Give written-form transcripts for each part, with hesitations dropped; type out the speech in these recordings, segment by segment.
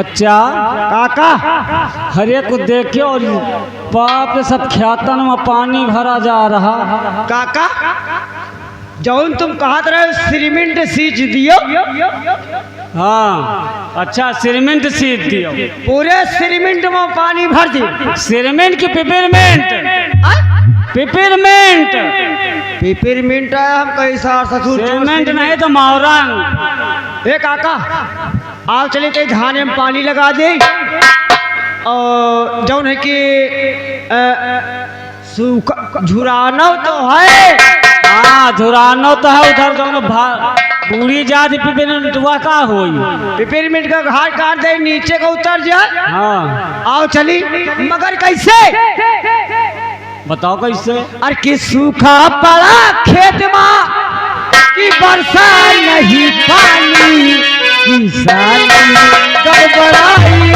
बच्चा काका हरे को देखियो और बाप रे सब ख्यातन में पानी भरा जा रहा। काका जौन तुम कहत रहे सीमेंट सींच दियो। हाँ अच्छा सीमेंट सीट दियो। पूरे सीमेंट में पानी भर दियो। सीमेंट की पिपरमेंट पिपरमेंट पिपरमेंट है हम कैसा ससुर सीमेंट नहीं तो मावरंग। ए काका आओ चले के धान में पानी लगा दे और जौन है कि सूखा झुराना तो है। हाँ झुरानो तो है उधर जो पूरी जाति पिपरमेंटवा का होई। पिपरमेंट का घाट काट दे नीचे का उतर जाए। हाँ आओ चली मगर कैसे बताओ कैसे। अरे कि सूखा पड़ा खेत में कि वर्षा नहीं पानी किसान गड़बड़ाई।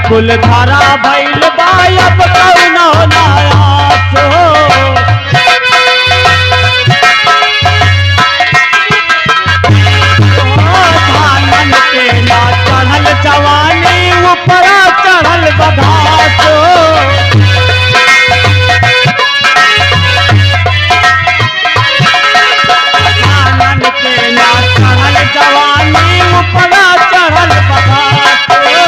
कुल धारा भइल बायब कौनो नायास हो। धानन के ना चढ़ल जवानी ऊपरा चढ़ल बधास हो। धानन के ना चढ़ल जवानी ऊपरा चढ़ल बधास हो।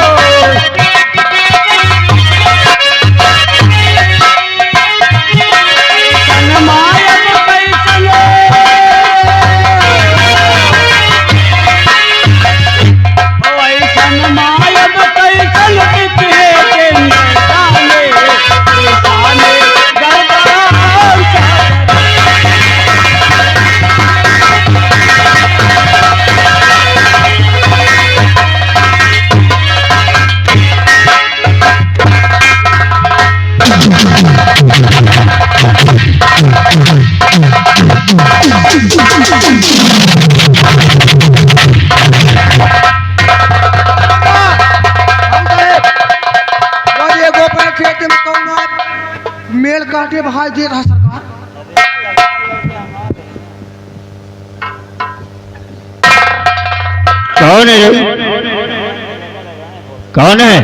मेल काटे भाई दे रहा सरकार। कौन है कौन है?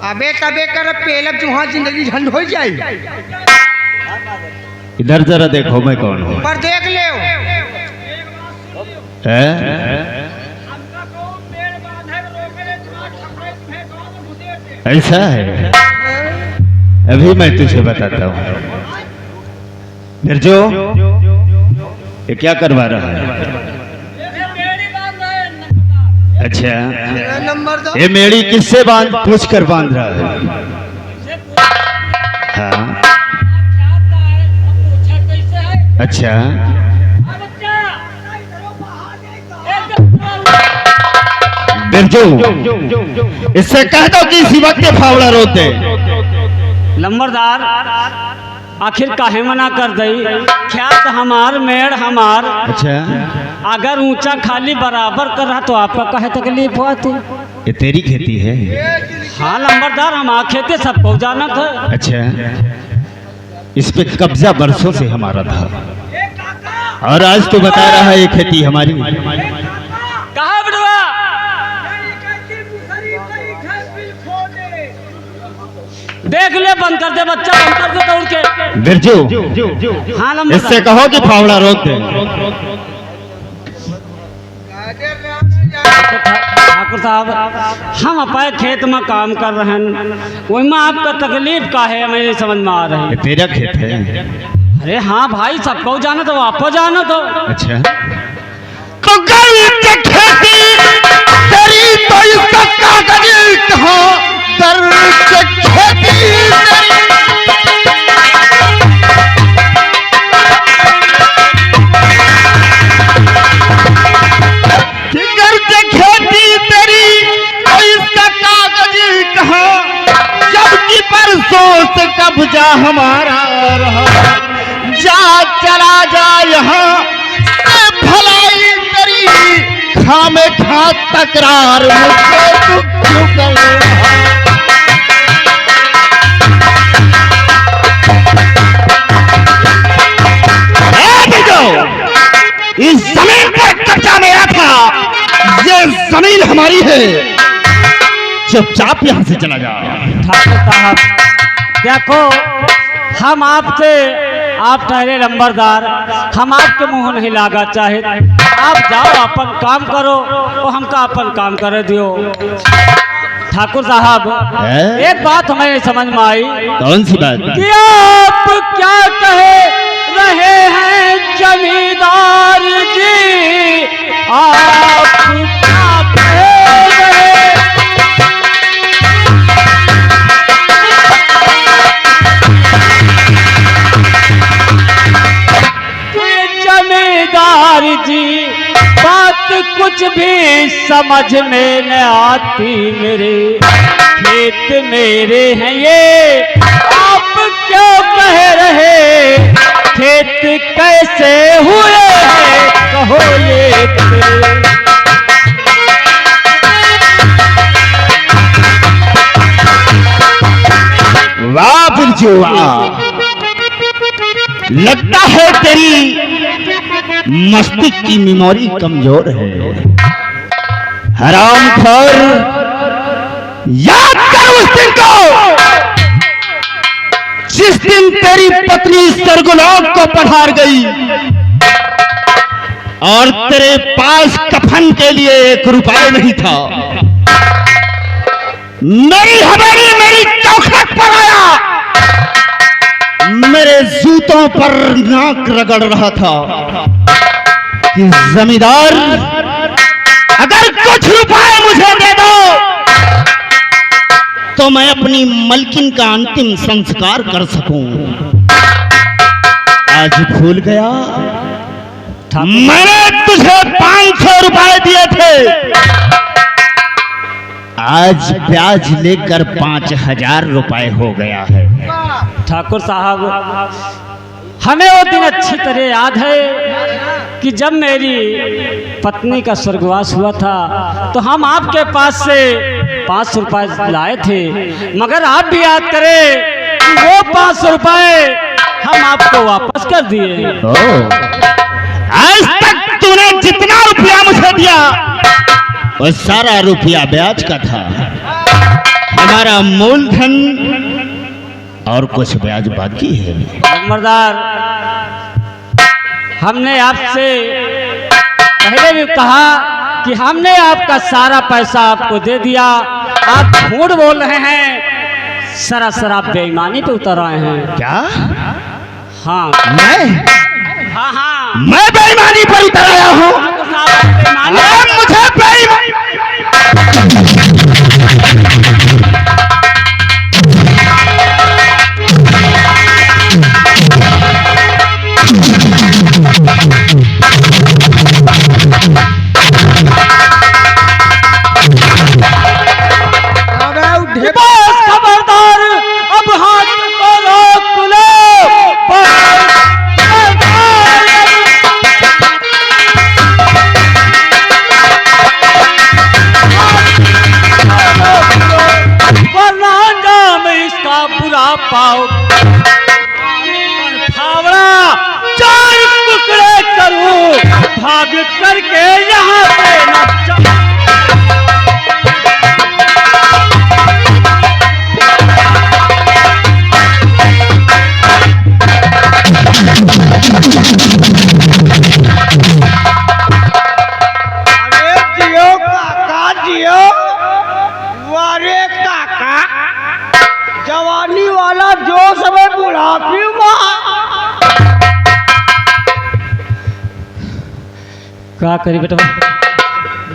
अबे तबे कर पेलब जुहा जिंदगी झंड हो जाए। इधर जरा देखो मैं कौन हूँ। पर देख ले ऐसा है। अभी मैं तुझे बताता हूँ। निर्जो ये क्या करवा रहा है? अच्छा ये मेरी किससे पूछ कर बांध रहा है? हाँ अच्छा बिरजू इससे कह दो कि इसी वक्त फावड़ा रोते। लंबरदार आखिर काहे मना कर दई? ख्यात हमार मेड़ हमार। अच्छा अगर ऊंचा खाली बराबर कर रहा तो आपका काहे तकलीफ होती? ये तेरी खेती है? हाँ लंबरदार हमारा खेती सबको जाना था। अच्छा इस पे कब्जा बरसों से हमारा था और आज तो बता रहा है ये खेती हमारी। कहा बिटवा देख ले, बंद कर दे बच्चा, बंद कर दे दौड़ के। बिरजू, हाँ नंबर इससे कहो कि फावड़ा रोक दे। ठाकुर साहब, हम अपने खेत में काम कर रहे हैं, वही में आपका तकलीफ का है, हमें नहीं समझ में आ रही। ये तेरा खेत है? अरे हाँ भाई, सबको जाना तो आपको जाना तो। अच्छा, तो गई के खेती तेरी तो इसका कागज कहाँ कर के खेती घर के खेती तेरी तो इसका कागज कहाँ, जबकि परसों से कब्जा हमारा रहा। जा चला जा यहाँ से भलाई तेरी, खामे खा तकरार मुझसे तू क्यों कर रहा? इस जमीन पर कब्जा मेरा था, ये जमीन हमारी है, चुपचाप यहाँ से चला जा। ठाकुर साहब देखो, हम आपसे, आप ठहरे नंबरदार, हम आपके मुंह नहीं लागा चाहे, आप जाओ अपन काम करो, वो हमका अपन काम करे दियो। ठाकुर साहब एक बात हमें नहीं समझ में आई। कौन सी बात? कि आप क्या कहे रहे हैं जमींदार जी, आप क्या कहे रहे? जमींदार जी बात कुछ भी समझ में न आती, मेरे खेत मेरे हैं ये, आप क्यों कह रहे? खेत कैसे हुए हैं कहो ये तेरे। वाह बिरजू वाह, लगता है तेरी मस्तिष्क की मेमोरी कमजोर है। हरामखोर, याद कर उस दिन को जिस दिन तेरी पत्नी स्वर्गलोक को पधार गई और तेरे पास कफन के लिए 1 रुपया नहीं था। मेरी हवेली मेरी चौखट पर आया, मेरे जूतों पर नाक रगड़ रहा था कि जमींदार अगर कुछ रुपए मुझे दे दो तो मैं अपनी मलकिन का अंतिम संस्कार कर सकूं। आज भूल गया, मैंने तुझे 500 रुपए दिए थे, आज ब्याज लेकर 5000 रुपए हो गया है। ठाकुर साहब हमें वो दिन अच्छी तरह याद है कि जब मेरी पत्नी का स्वर्गवास हुआ था तो हम आपके पास से 500 रुपए लाए थे, मगर आप भी याद करें कि वो 500 रुपए हम आपको वापस कर दिए। आज तक तूने जितना रुपया मुझे दिया वो सारा रुपया ब्याज का था। हमारा मूलधन और कुछ ब्याज बाकी है। नंबरदार, हमने आपसे पहले भी कहा कि हमने आपका सारा पैसा आपको दे दिया, आप झूठ बोल रहे हैं, सरासर आप बेईमानी पे उतर आए हैं। क्या? हाँ हाँ मैं बेईमानी पर उतर आया हूँ? मुझे बेईमानी खबरदार, अब हाथ को रोक लो। वरना नाम इसका बुरा पाओ, फावड़ा 4 टुकड़े करूं, भाग करके यहाँ से न साला जोश में बुढ़ापी माँ। क्या करी बेटा,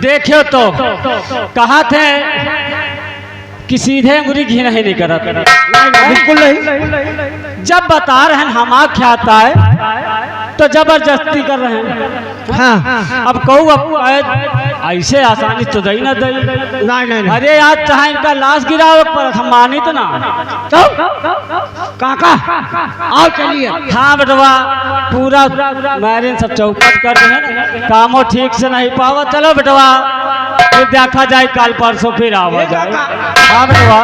देखियो तो कहा थे कि सीधे अंगुरी घी नहीं करत। बिल्कुल नहीं। जब बता रहे हैं हम आँख आता है तो जबरदस्ती कर रहे हैं। हाँ। अब कहूँ अब ऐसे आसानी तो दई ना दई। नहीं। अरे यार चाहे इनका लाश गिराओ पर हम मानी तो ना। तो काका आओ चलिए। हाँ बेटवा, पूरा मैरिन सब चौपट कर रहे हैं ना, कामों ठीक से नहीं पावा। चलो बेटवा फिर देखा जाए, कल परसों फिर आवा जाए। हाँ बेटवा,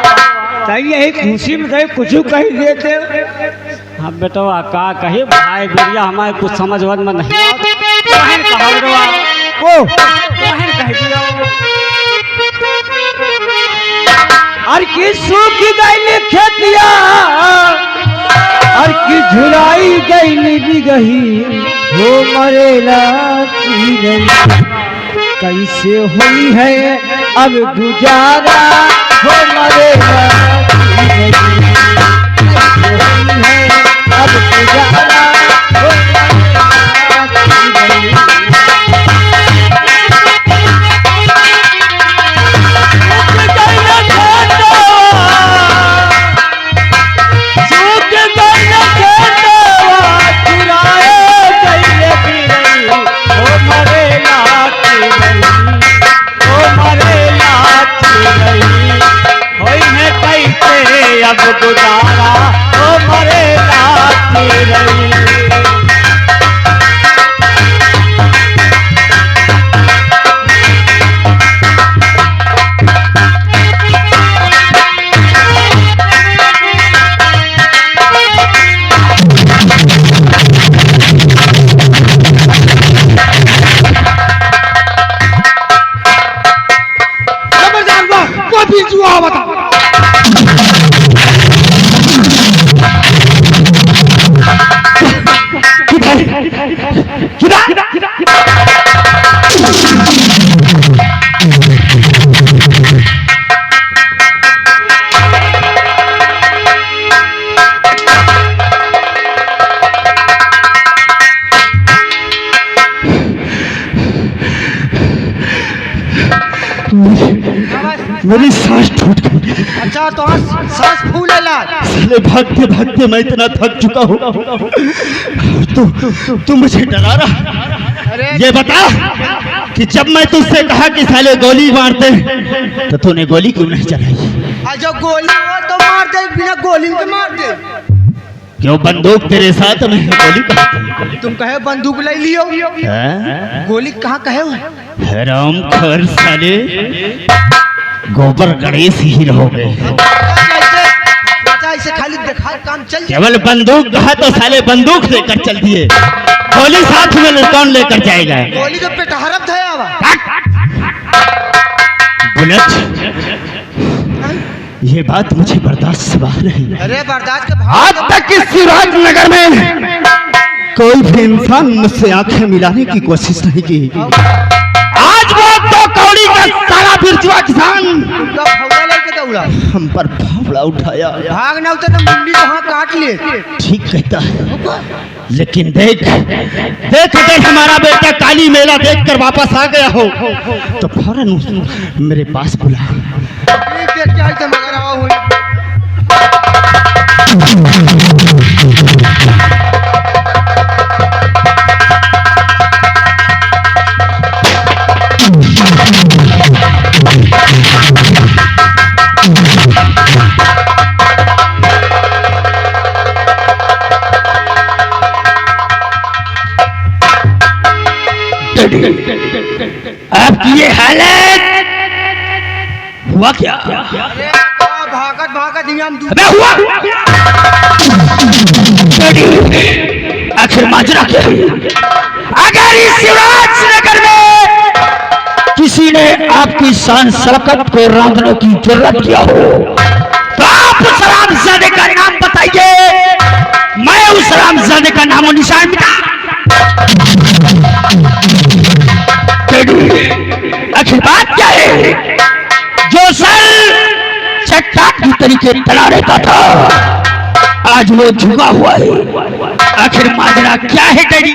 सही यही खुशी में सही कुछ कही देते। हाँ बेटवा का कही भाई गुड़िया हमारे कुछ समझ में नहीं कहन कहा बेटवा ओ कहन कह दिया। और की सूख गई खेतिया और की झुराई गई बिगही हो मरेला की नहीं। कैसे हुई है अब गुजारा हो मरेला की नहीं। कैसे हुई है अब गुजारा हो मरेला की नहीं। अब गुजारा ओ मरे लाती रही। मेरी सांस टूट गई। अच्छा तो सांस फूले ला। साले भागते भागते मैं इतना थक चुका हूँ। तू मुझे डरा रहा। ये बता कि जब मैं तुझसे कहा कि साले गोली मारते तो तूने गोली क्यों नहीं चलाई? जो गोली हो तो मार दे, बिना गोली के मार दे। क्यों बंदूक तेरे साथ में है, गोली कहाँ थी? तुम कहे बंदूक ले लियो, गोली कहाँ कहे हो? हराम खोर साले, गोबर गणेश ही रहोगे। ऐसे खाली देखा काम चल। केवल बंदूक कहा तो साले बंदूक लेकर चल दिए, गोली साथ में कौन लेकर जाएगा? गोली तो पेटहरप थे। बुलेट, ये बात मुझे बर्दाश्त से बाहर है। अरे बर्दाश्त के आज तक इस शिवराजनगर में कोई भी इंसान मुझसे आंखें मिलाने की कोशिश नहीं की। आज वो तो कौड़ी का सारा बिरजुआ किसान हम पर फावड़ा उठाया। भाग ना उतर मुंडी तो हाँ काट ले। ठीक कहता है, लेकिन देख अगर हमारा बेटा काली मेला देखकर वापस आ गया हो तो फौरन मेरे पास बुला। आपकी ये हालत हुआ क्या? भागत भागत अबे हुआ आखिर माजरा क्या है? अगर इस शिवराजनगर में किसी ने आपकी शान शौकत को रौंदने की जरूरत किया हो तो आप उस रामजादे का नाम बताइए, मैं उस रामजादे का नामो निशान मिटा। आखिर बात क्या है? जो सर चट्टान की तरीके तला रहता था आज वो झुका हुआ है। आखिर माजरा क्या है डैडी?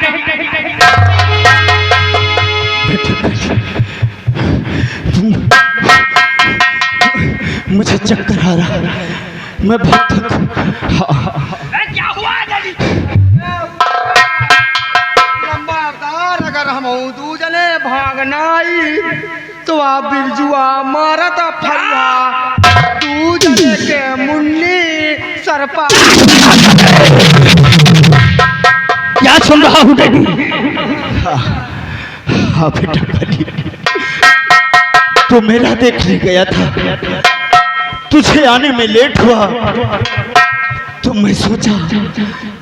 मुझे चक्कर आ रहा है, मैं बहुत थक। क्या हुआ डैडी? लंबा अवतार अगर हम दू जने भागनाई तो आप बिरजुआ मारत फरुआ तू जने के मुन्नी सरपा। क्या सुन रहा हूँ डैडी? हाँ बेटा डैडी, तो मेरा देखने गया था, तुझे आने में लेट हुआ तो मैं सोचा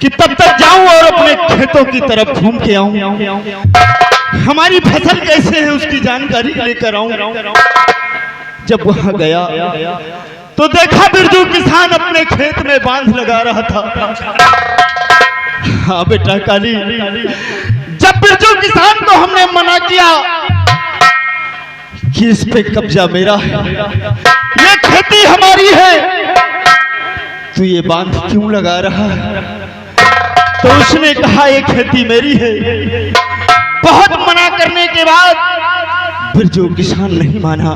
कि तब तक जाऊं और अपने खेतों की तरफ घूम के आऊं, हमारी फसल कैसे है उसकी जानकारी लेकर आऊं। जब वहां गया तो देखा बिरजू किसान अपने खेत में बांध लगा रहा था। हाँ बेटा काली, जब बिरजू किसान को हमने मना किया कि इस पे कब्जा मेरा है, ये खेती हमारी है, तो ये बांध क्यों लगा रहा है? तो उसने कहा ये खेती मेरी है। बहुत मना करने के बाद बिरजू किसान नहीं माना।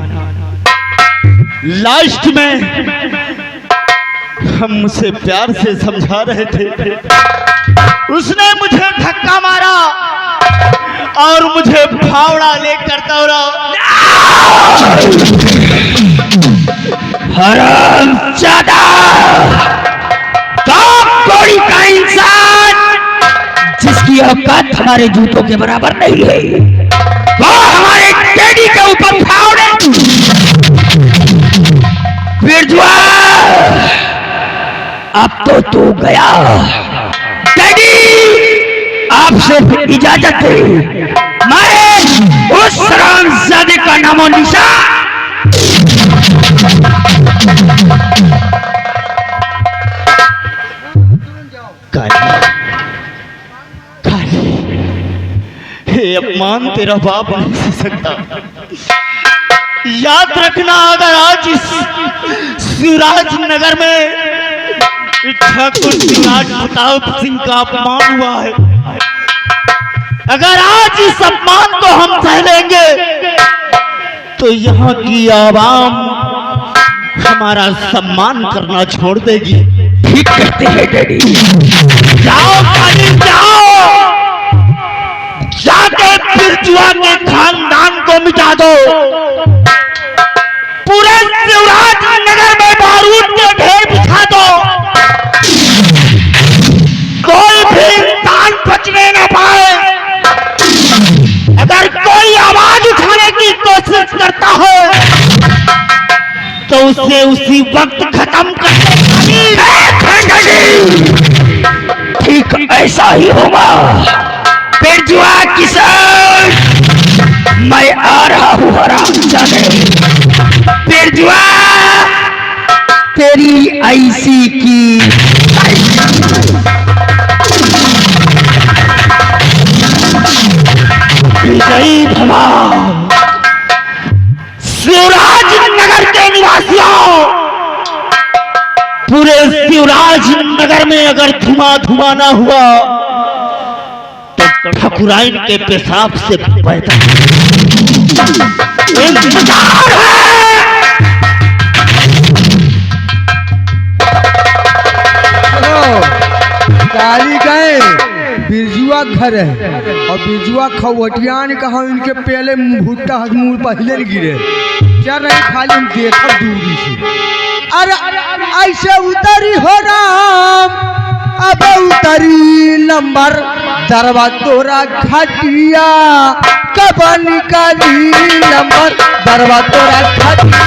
लास्ट में हम उसे प्यार से समझा रहे थे, उसने मुझे धक्का मारा और मुझे फावड़ा लेकर दौड़ा। हरामजादा, कौड़ी का इंसान जिसकी औकात हमारे जूतों के बराबर नहीं है, वो हमारे डैडी के ऊपर फावड़े। बिरजुआ, अब तो तू गया। डैडी, आपसे इजाजत है, मारे उस हरामजादे का नामो निशान। हे अपमान तेरा बाप नहीं सह सकता। याद रखना, अगर आज इस शिवराज नगर में ठाकुर शिवराज प्रताप सिंह का अपमान हुआ है, अगर आज इस अपमान को हम सह लेंगे तो यहाँ की आवाम हमारा सम्मान करना छोड़ देगी। ठीक कहते हैं डैडी। जाओ काली, जाओ, जाके बिरजुआ के खानदान को मिटा दो। पूरे शिवराज नगर में बारूद के ढेर बिछा दो। कोई भी इंसान बचने न पाए। अगर कोई आवाज उठाने की कोशिश करता हो तो उसे उसी वक्त खत्म कर दो। ठीक ऐसा ही होगा। बिरजुआ किसान, मैं आ रहा हूँ हरामजादे। बिरजुआ, तेरी ऐसी की जय भवा। शिवराज नगर के निवासियों, पूरे शिवराज नगर में अगर धुआं धुआं ना हुआ तो ठाकुराइन के पेशाब से पैदा इंतजार है। काली गए बिरजुआ घर है और बिरजुआ खवटिया ने कहा इनके पहले भुट्टा मुंह पहले गिरे। चल रही खाली हम देखा दूरी से। अरे ऐसे उतरी हो राम, अब उतरी नंबर दरवा तोरा खटिया, कब निकाली नंबर दरवा तोरा खटिया।